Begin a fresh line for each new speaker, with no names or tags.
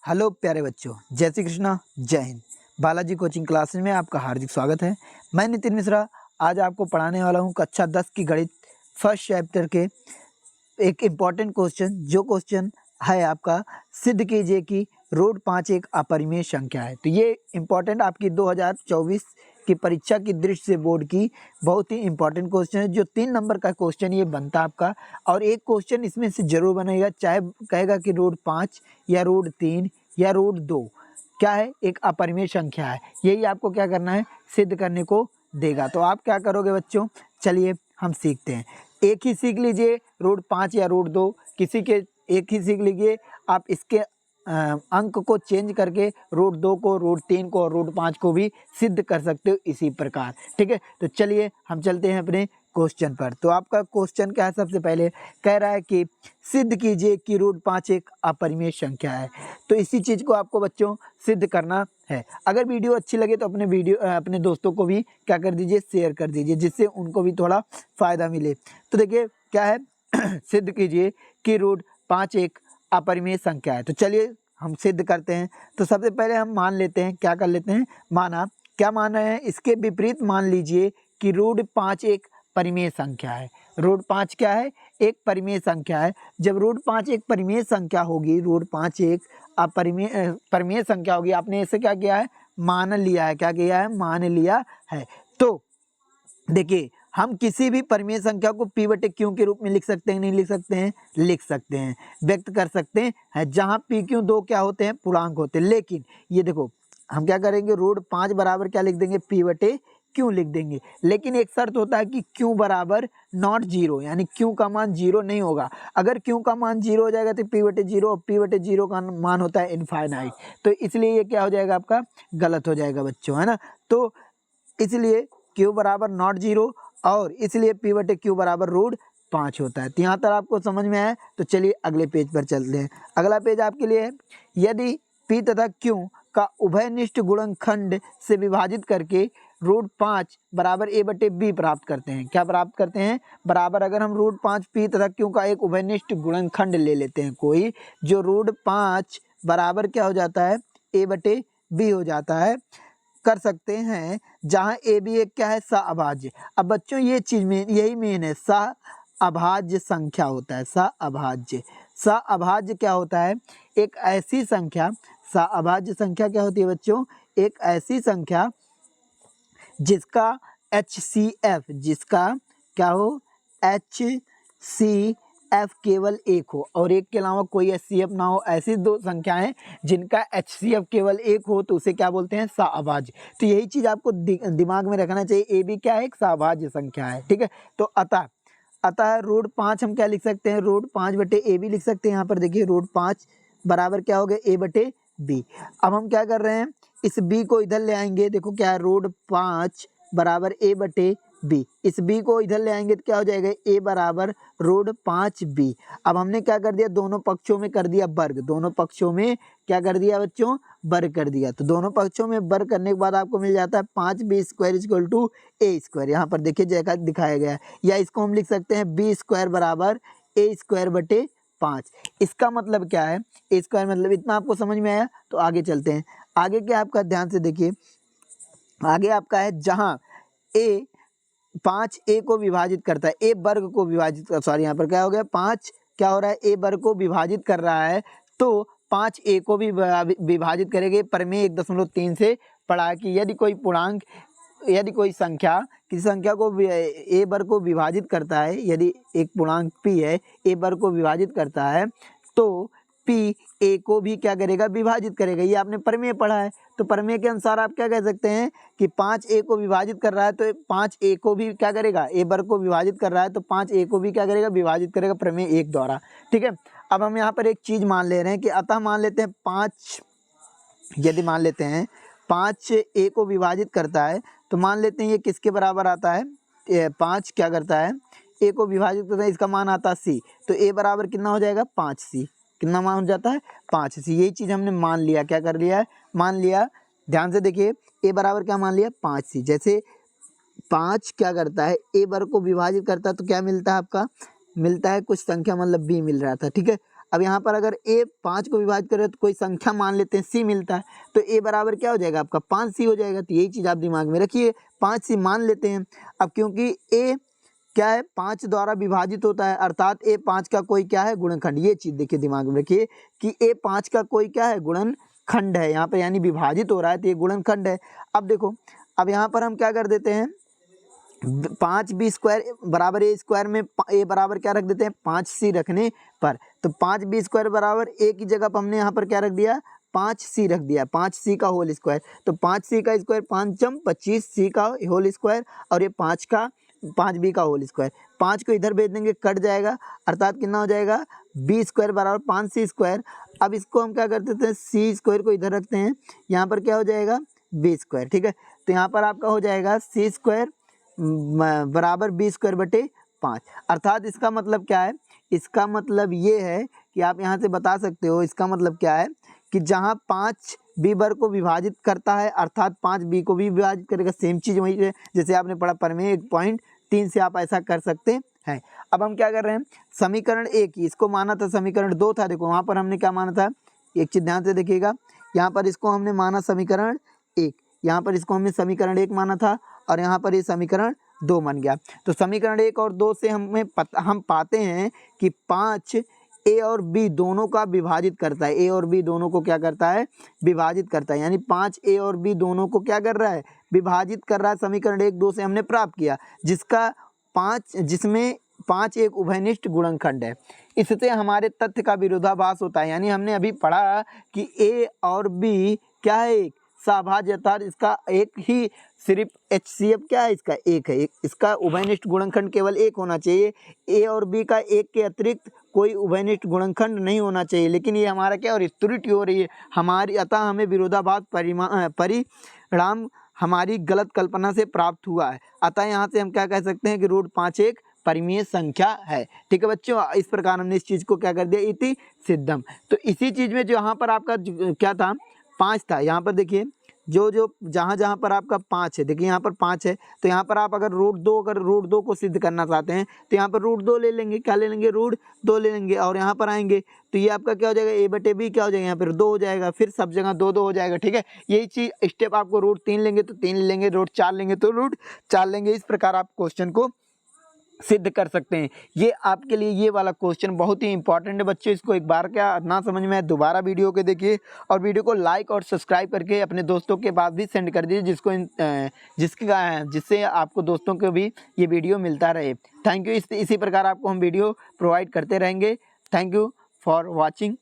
Hello प्यारे बच्चों, जय श्री कृष्णा, जय हिंद। बालाजी कोचिंग क्लासेस में आपका हार्दिक स्वागत है। मैं नितिन मिश्रा आज आपको पढ़ाने वाला हूं कक्षा 10 की गणित फर्स्ट चैप्टर के एक इम्पॉर्टेंट क्वेश्चन। जो क्वेश्चन है आपका, सिद्ध कीजिए कि रूट 5 एक अपरिमेय संख्या है। तो ये इम्पॉर्टेंट आपकी 2024 की परीक्षा की दृष्टि से बोर्ड की बहुत ही इम्पॉर्टेंट क्वेश्चन है। जो 3 नंबर का क्वेश्चन ये बनता है आपका, और एक क्वेश्चन इसमें से जरूर बनेगा, चाहे कहेगा कि रूट 5 या रूट 3 या रूट 2 क्या है, एक अपरिमेय संख्या है। यही आपको क्या करना है, सिद्ध करने को देगा। तो आप क्या करोगे बच्चों, चलिए हम सीखते हैं। एक ही सीख लीजिए, रूट 5 या रूट 2 किसी के एक ही सीख लीजिए। आप इसके अंक को चेंज करके रूट 2 को, रूट 3 को और रूट 5 को भी सिद्ध कर सकते हो इसी प्रकार। ठीक है, तो चलिए हम चलते हैं अपने क्वेश्चन पर। तो आपका क्वेश्चन क्या है, सबसे पहले कह रहा है कि सिद्ध कीजिए कि रूट 5 एक अपरिमेय संख्या है। तो इसी चीज़ को आपको बच्चों सिद्ध करना है। अगर वीडियो अच्छी लगे तो अपने दोस्तों को भी क्या कर दीजिए, शेयर कर दीजिए, जिससे उनको भी थोड़ा फ़ायदा मिले। तो देखिए क्या है सिद्ध कीजिए कि रूट 5 एक अपरिमेय संख्या है। तो चलिए हम सिद्ध करते हैं। तो सबसे पहले हम मान लेते हैं, क्या कर लेते हैं, माना। क्या माना है, इसके विपरीत मान लीजिए कि रूट 5 एक परिमेय संख्या है। रूट 5 क्या है, एक परिमेय संख्या है। जब रूट 5 एक परिमेय संख्या होगी, रूट 5 एक परिमेय संख्या होगी, आपने इसे क्या किया है, मान लिया है। क्या किया है, मान लिया है। तो देखिए हम किसी भी परिमेय संख्या को p बटे q के रूप में लिख सकते हैं, नहीं लिख सकते हैं, लिख सकते हैं, व्यक्त कर सकते हैं, जहां p q दो क्या होते हैं, पूर्णांक होते हैं। लेकिन ये देखो हम क्या करेंगे, रूट 5 बराबर क्या लिख देंगे, p बटे q लिख देंगे। लेकिन एक शर्त होता है कि q बराबर नॉट जीरो, यानी q का मान जीरो नहीं होगा। अगर q का मान जीरो हो जाएगा तो p बटे जीरो, और p बटे जीरो का मान होता है इनफाइनाइट। तो इसलिए ये क्या हो जाएगा, आपका गलत हो जाएगा बच्चों, है ना। तो इसलिए q बराबर नॉट जीरो, और इसलिए p बटे q बराबर रूट 5 होता है। तो यहाँ तक आपको समझ में आया। तो चलिए अगले पेज पर चलते हैं। अगला पेज आपके लिए है, यदि p तथा q का उभयनिष्ठ गुणनखंड से विभाजित करके रूट 5 बराबर a बटे b प्राप्त करते हैं। क्या प्राप्त करते हैं, बराबर अगर हम रूट 5 p तथा q का एक उभयनिष्ठ गुणनखंड ले लेते हैं कोई, जो रूट 5 बराबर क्या हो जाता है, a बटे b हो जाता है, कर सकते हैं, जहां ए बी एक क्या है, सहअभाज्य। अब बच्चों ये चीज में यही मेन है, सहअभाज्य संख्या होता है। सहअभाज्य, सहअभाज्य क्या होता है, एक ऐसी संख्या, सहअभाज्य संख्या क्या होती है बच्चों, एक ऐसी संख्या जिसका HCF, जिसका क्या हो, HCF केवल एक हो और एक के अलावा कोई HCF ना हो। ऐसी दो संख्याएं जिनका HCF केवल एक हो, तो उसे क्या बोलते हैं, सहअभाज्य। तो यही चीज आपको दिमाग में रखना चाहिए। ए बी क्या है, एक सहअभाज्य संख्या है। ठीक है, तो अतः रूट 5 हम क्या लिख सकते हैं, रूट 5 बटे ए बी लिख सकते हैं। यहाँ पर देखिए रूट 5 बराबर क्या हो गया, ए बटे बी। अब हम क्या कर रहे हैं, इस b को इधर ले आएंगे। देखो क्या है, रूट 5 बराबर a बटे b, इस b को इधर ले आएंगे तो क्या हो जाएगा, a बराबर रूट 5b। अब हमने क्या कर दिया, दोनों पक्षों में कर दिया वर्ग, दोनों पक्षों में क्या कर दिया बच्चों, वर्ग कर दिया। तो दोनों पक्षों में वर्ग करने के बाद आपको मिल जाता है 5b square equal to a square. यहाँ पर देखिए जैसा दिखाया गया है, या इसको हम लिख सकते हैं b स्क्वायर बराबर a स्क्वायर बटे 5। इसका मतलब क्या है, ए स्क्वायर मतलब इतना आपको समझ में आया। तो आगे चलते हैं। आगे क्या आपका, ध्यान से देखिए, आगे आपका है जहां ए 5 ए को विभाजित करता है, ए वर्ग को विभाजित कर, सॉरी यहाँ पर क्या हो गया, 5 क्या हो रहा है, ए वर्ग को विभाजित कर रहा है, तो 5 ए को भी विभाजित करेंगे। प्रमेय 1.3 से पढ़ा कि यदि कोई पूर्णांक, यदि कोई संख्या किसी संख्या को ए वर्ग को विभाजित करता है, यदि एक पूर्णांक p है, ए वर्ग को विभाजित करता है, तो p a को भी क्या करेगा, विभाजित करेगा। ये आपने प्रमेय पढ़ा है। तो प्रमेय के अनुसार आप क्या कह सकते हैं कि 5 a को विभाजित कर रहा है, तो 5 a को भी क्या करेगा, ए वर्ग को विभाजित कर रहा है, तो 5 a को भी क्या करेगा, विभाजित करेगा, प्रमेय 1 द्वारा। ठीक है, अब हम यहाँ पर एक चीज मान ले रहे हैं कि अतः मान लेते हैं 5, यदि मान लेते हैं 5 a को विभाजित करता है, तो मान लेते हैं ये किसके बराबर आता है, 5 क्या करता है, a को विभाजित करता है, इसका मान आता है c। तो a बराबर कितना हो जाएगा, 5c। कितना मान हो जाता है, 5c। यही चीज़ हमने मान लिया, क्या कर लिया है, मान लिया। ध्यान से देखिए, a बराबर क्या मान लिया, 5c। जैसे 5 क्या करता है, a वर्ग को विभाजित करता है, तो क्या मिलता है आपका, मिलता है कुछ संख्या, मतलब b मिल रहा था। ठीक है, अब यहाँ पर अगर a 5 को विभाजित करें तो कोई संख्या मान लेते हैं c मिलता है, तो a बराबर क्या हो जाएगा आपका 5c हो जाएगा। तो यही चीज़ आप दिमाग में रखिए, 5c मान लेते हैं। अब क्योंकि a क्या है 5 द्वारा विभाजित होता है, अर्थात a 5 का कोई क्या है गुणनखंड। ये चीज़ देखिए दिमाग में रखिए कि a 5 का कोई क्या है गुणनखंड है, यहाँ पर यानी विभाजित हो रहा है तो ये गुणनखंड है। अब देखो, अब यहाँ पर हम क्या कर देते हैं, 5b² बराबर a स्क्वायर में a बराबर क्या रख देते हैं 5c रखने पर, तो 5b² बराबर a की जगह पर हमने यहाँ पर क्या रख दिया 5c रख दिया, 5c का होल स्क्वायर। तो 5c का स्क्वायर 5 25c का होल स्क्वायर और ये 5b का होल स्क्वायर। 5 को इधर भेज देंगे कट जाएगा, अर्थात कितना हो जाएगा b² बराबर 5c²। अब इसको हम क्या कर देते हैं c² को इधर रखते हैं, यहाँ पर क्या हो जाएगा b²। ठीक है, तो यहाँ पर आपका हो जाएगा c² बराबर b² बटे 5। अर्थात इसका मतलब क्या है, इसका मतलब ये है कि आप यहाँ से बता सकते हो, इसका मतलब क्या है कि जहाँ 5b वर्ग को विभाजित करता है अर्थात 5b को भी विभाजित करेगा। सेम चीज़ वही है जैसे आपने पढ़ा प्रमेय 1.3 से आप ऐसा कर सकते हैं। अब हम क्या कर रहे हैं, समीकरण 1 ही इसको माना था, समीकरण 2 था। देखो वहाँ पर हमने क्या माना था, एक चीज़ ध्यान से देखिएगा, यहाँ पर इसको हमने माना समीकरण 1, यहाँ पर इसको हमने समीकरण 1 माना था और यहाँ पर ये समीकरण 2 बन गया। तो समीकरण 1 और 2 से हम पाते हैं कि 5 a और b दोनों का विभाजित करता है, a और b दोनों को क्या करता है विभाजित करता है, यानी 5 a और b दोनों को क्या कर रहा है विभाजित कर रहा है। समीकरण 1 2 से हमने प्राप्त किया, जिसमें 5 एक उभयनिष्ठ गुणनखंड है। इससे हमारे तथ्य का विरोधाभास होता है, यानी हमने अभी पढ़ा कि a और b क्या है एक सभाज्य, अर्थात इसका एक ही सिर्फ HCF क्या है इसका एक है, इसका उभयनिष्ठ गुणनखंड केवल एक होना चाहिए। a और b का एक के अतिरिक्त कोई उभयनिष्ठ गुणनखंड नहीं होना चाहिए, लेकिन ये हमारा क्या और त्रुटि हो रही है हमारी, अतः हमें विरोधाभास परिणाम हमारी गलत कल्पना से प्राप्त हुआ है। अतः यहाँ से हम क्या कह सकते हैं कि √5 एक परिमेय संख्या है। ठीक है बच्चों, इस प्रकार हमने इस चीज़ को क्या कर दिया इति सिद्धम। तो इसी चीज़ में जो यहाँ पर आपका क्या था 5 था, यहाँ पर देखिए जो जहाँ पर आपका 5 है, देखिए यहाँ पर 5 है, तो यहाँ पर आप अगर √2 को सिद्ध करना चाहते हैं तो यहाँ पर √2 ले लेंगे, क्या ले लेंगे √2 ले लेंगे और यहाँ पर आएंगे तो ये आपका क्या हो जाएगा a बटे b क्या हो जाएगा यहाँ पर 2 हो जाएगा, फिर सब जगह 2 2 हो जाएगा। ठीक है, यही चीज़ स्टेप आपको √3 लेंगे तो 3 लेंगे, √4 लेंगे तो √4 लेंगे। इस प्रकार आप क्वेश्चन को सिद्ध कर सकते हैं। ये आपके लिए ये वाला क्वेश्चन बहुत ही इंपॉर्टेंट है बच्चों, इसको एक बार क्या ना समझ में आए दोबारा वीडियो के देखिए और वीडियो को लाइक और सब्सक्राइब करके अपने दोस्तों के पास भी सेंड कर दीजिए जिससे आपको दोस्तों को भी ये वीडियो मिलता रहे। Thank you. इसी प्रकार आपको हम वीडियो प्रोवाइड करते रहेंगे। Thank you for watching.